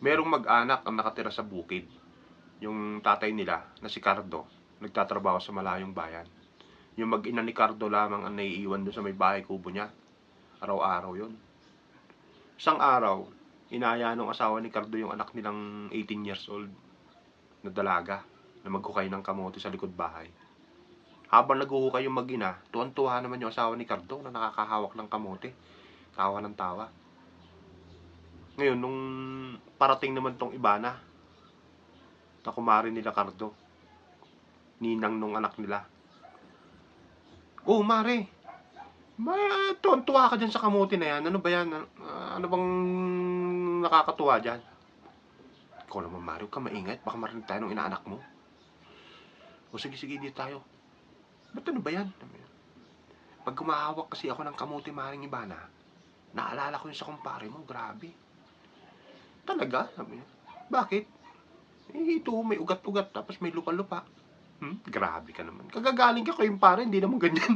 Merong mag-anak ang nakatira sa bukid. Yung tatay nila na si Cardo, nagtatrabaho sa malayong bayan. Yung mag-ina ni Cardo lamang ang naiiwan doon sa may bahay kubo niya. Araw-araw yon. Isang araw, inaya ng asawa ni Cardo yung anak nilang 18 years old na dalaga na maghukay ng kamote sa likod bahay. Habang naghuhukay yung mag-ina, tuwan-tuwa naman yung asawa ni Cardo na nakakahawak ng kamote. Tawa ng tawa. Ngayon, nung parating naman tong iba na kumari nila Cardo, ninang nung anak nila. Oh, mare, tuwan-tuwa ka dyan sa kamote na yan. Ano ba yan? Ano bang nakakatuwa dyan? Ikaw naman, mare, huwag ka maingay. Baka marinig tayo ng inaanak mo. O sige, dito tayo. Ba't ano ba yan? Pag kumahawak kasi ako ng kamote, maring iba na, naalala ko yun sa kumpare mo. Grabe. Talaga? Sabi niya. Bakit? Ito, may ugat-ugat, tapos may lupa-lupa. Grabe ka naman. Kagagaling ka ko yung pare, hindi naman ganyan.